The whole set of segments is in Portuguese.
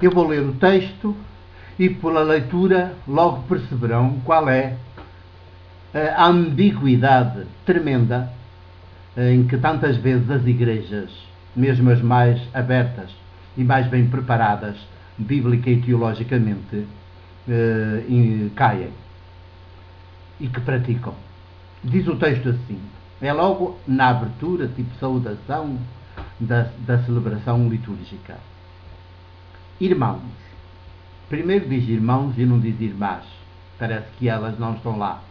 Eu vou ler o texto e pela leitura logo perceberão qual é a ambiguidade tremenda em que tantas vezes as igrejas, mesmo as mais abertas e mais bem preparadas, bíblica e teologicamente, caem e que praticam. Diz o texto assim, é logo na abertura, tipo saudação da celebração litúrgica. Irmãos. Primeiro diz irmãos e não diz irmãs. Parece que elas não estão lá.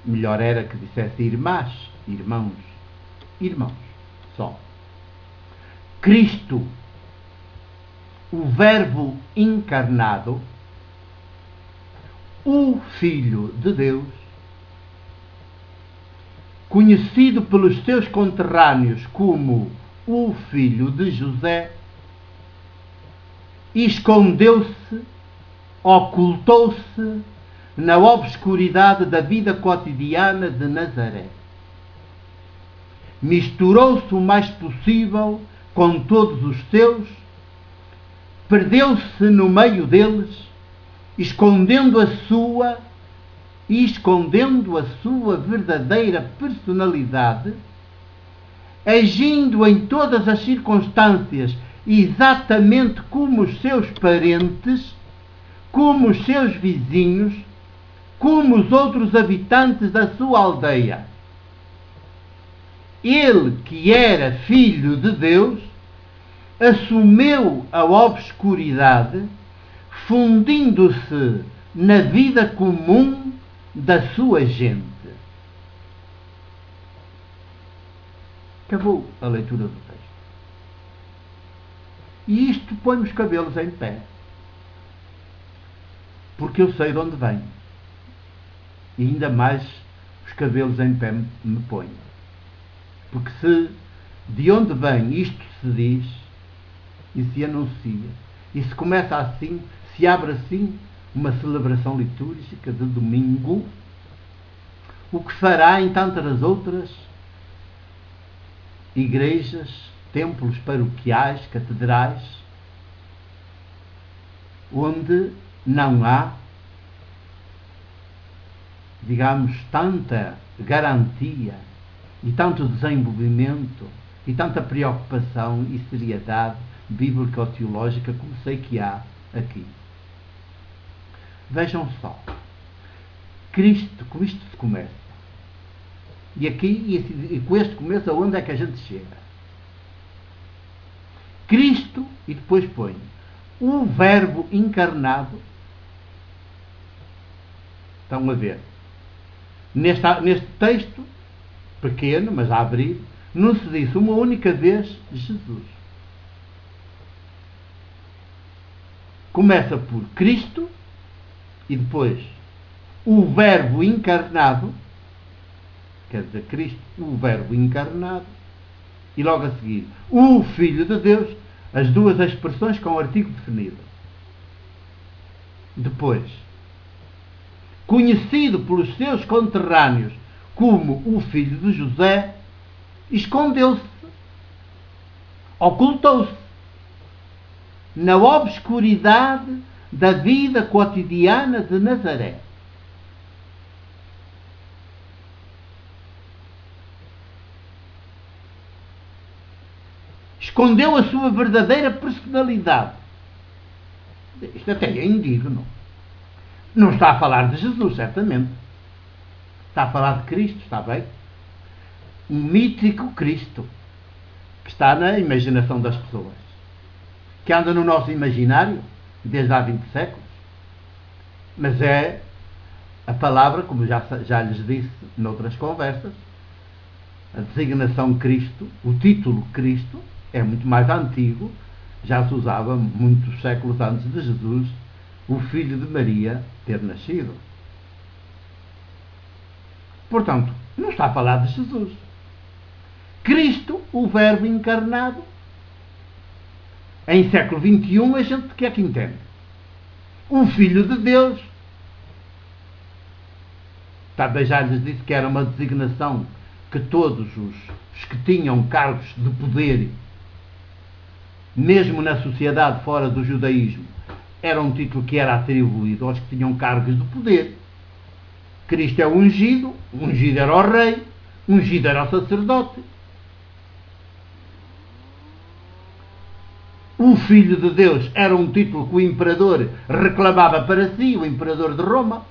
Melhor era que dissesse irmãs, irmãos. Irmãos, só. Cristo, o Verbo encarnado, o Filho de Deus, conhecido pelos seus conterrâneos como o Filho de José, escondeu-se, ocultou-se na obscuridade da vida cotidiana de Nazaré. Misturou-se o mais possível com todos os seus, perdeu-se no meio deles, escondendo a sua verdadeira personalidade, agindo em todas as circunstâncias exatamente como os seus parentes, como os seus vizinhos, como os outros habitantes da sua aldeia. Ele, que era Filho de Deus, assumiu a obscuridade, fundindo-se na vida comum da sua gente. Acabou a leitura do texto. E isto põe os cabelos em pé. Porque eu sei de onde vem. E ainda mais os cabelos em pé me põem. Porque se de onde vem isto se diz e se anuncia, e se começa assim, se abre assim uma celebração litúrgica de domingo, o que fará em tantas outras igrejas, templos paroquiais, catedrais, onde não há, digamos, tanta garantia e tanto desenvolvimento e tanta preocupação e seriedade bíblica ou teológica como sei que há aqui. Vejam só, Cristo, com isto se começa. E aqui, e com este começo, aonde é que a gente chega? Cristo, e depois põe o Verbo encarnado. Estão a ver? Neste texto, pequeno, mas a abrir, não se disse uma única vez Jesus. Começa por Cristo e depois o Verbo encarnado, quer dizer, Cristo, o Verbo encarnado, e logo a seguir o Filho de Deus, as duas expressões com o artigo definido. Depois, conhecido pelos seus conterrâneos como o Filho de José, escondeu-se, ocultou-se na obscuridade da vida cotidiana de Nazaré. Escondeu a sua verdadeira personalidade. Isto até é indigno. Não está a falar de Jesus, certamente. Está a falar de Cristo, está bem? Um mítico Cristo que está na imaginação das pessoas, que anda no nosso imaginário desde há 20 séculos. Mas é a palavra, como já lhes disse noutras conversas, a designação Cristo, o título Cristo, é muito mais antigo, já se usava muitos séculos antes de Jesus, o Filho de Maria, ter nascido. Portanto, não está a falar de Jesus. Cristo, o Verbo encarnado. Em século XXI, a gente o que é que entende? O Filho de Deus. Talvez já lhes disse que era uma designação que todos os que tinham cargos de poder mesmo na sociedade fora do judaísmo, era um título que era atribuído aos que tinham cargos de poder. Cristo é o ungido era o rei, ungido era o sacerdote. O Filho de Deus era um título que o imperador reclamava para si, o imperador de Roma,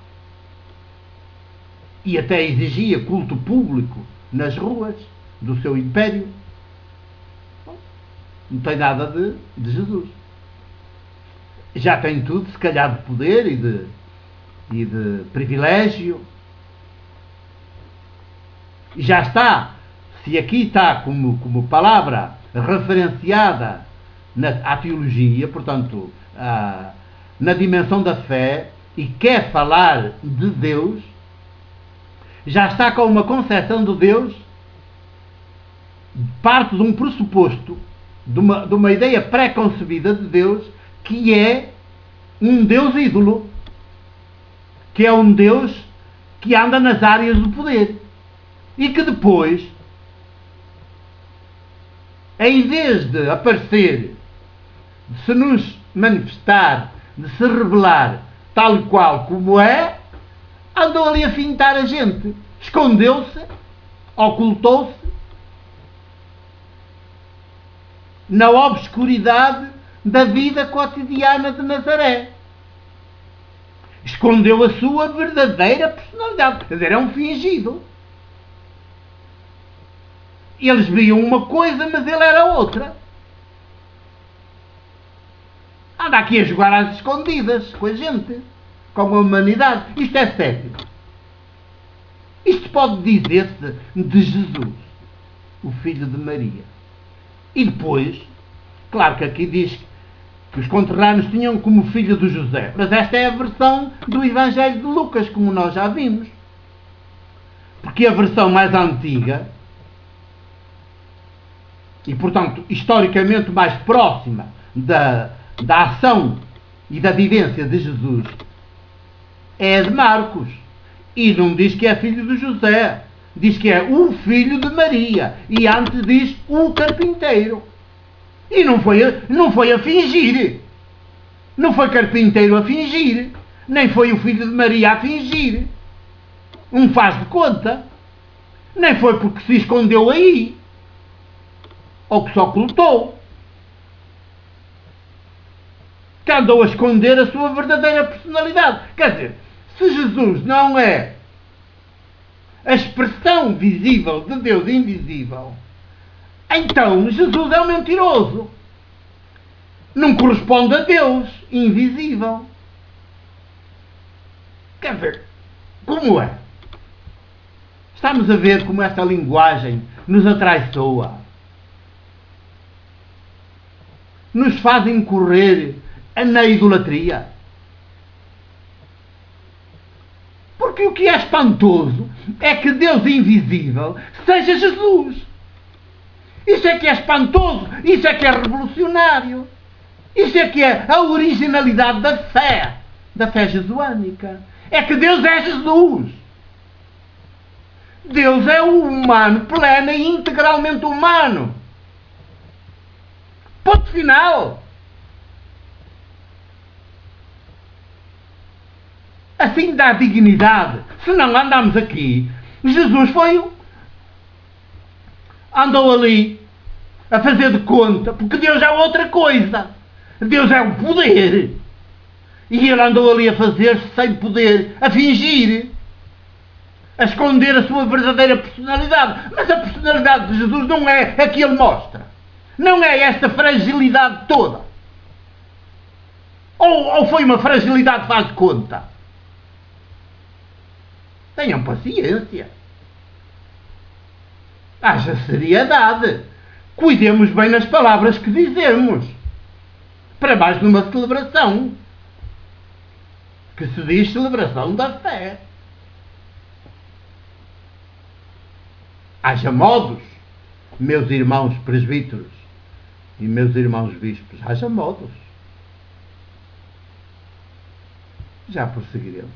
e até exigia culto público nas ruas do seu império. Não tem nada de Jesus. Já tem tudo, se calhar, de poder e de privilégio. E já está, se aqui está como palavra referenciada à teologia, portanto, na dimensão da fé, e quer falar de Deus, já está com uma concepção de Deus, parte de um pressuposto, de uma ideia pré-concebida de Deus, que é um Deus ídolo, que é um Deus que anda nas áreas do poder, e que depois, em vez de aparecer, de se nos manifestar, de se revelar tal e qual como é, andou ali a fintar a gente, escondeu-se, ocultou-se na obscuridade da vida cotidiana de Nazaré. Escondeu a sua verdadeira personalidade, quer dizer, é um fingido. Eles viam uma coisa, mas ele era outra. Anda aqui a jogar às escondidas com a gente, com a humanidade. Isto é sério. Isto pode dizer-se de Jesus, o filho de Maria. E depois, claro que aqui diz que os conterrâneos tinham como filho de José, mas esta é a versão do Evangelho de Lucas, como nós já vimos. Porque a versão mais antiga, e portanto historicamente mais próxima da ação e da vivência de Jesus, é a de Marcos. E não diz que é filho de José, diz que é o filho de Maria, e antes diz o carpinteiro. E não foi a fingir, não foi carpinteiro a fingir, nem foi o filho de Maria a fingir, um faz de conta, nem foi porque se escondeu aí, ou que se ocultou, que andou a esconder a sua verdadeira personalidade. Quer dizer, se Jesus não é a expressão visível de Deus invisível, então Jesus é um mentiroso. Não corresponde a Deus invisível. Quer ver? Como é? Estamos a ver como esta linguagem nos atraiçoa. Nos faz incorrer na idolatria. Porque o que é espantoso é que Deus invisível seja Jesus. Isso é que é espantoso, isso é que é revolucionário. Isso é que é a originalidade da fé jesuânica. É que Deus é Jesus. Deus é o humano pleno e integralmente humano. Ponto final. Assim dá dignidade. Se não andamos aqui, Jesus andou ali a fazer de conta, porque Deus é outra coisa. Deus é o poder. E ele andou ali a fazer-se sem poder, a fingir, a esconder a sua verdadeira personalidade. Mas a personalidade de Jesus não é a que ele mostra. Não é esta fragilidade toda. Ou foi uma fragilidade faz de conta. Tenham paciência. Haja seriedade. Cuidemos bem nas palavras que dizemos. Para mais numa celebração. Que se diz celebração da fé. Haja modos, meus irmãos presbíteros e meus irmãos bispos. Haja modos. Já prosseguiremos.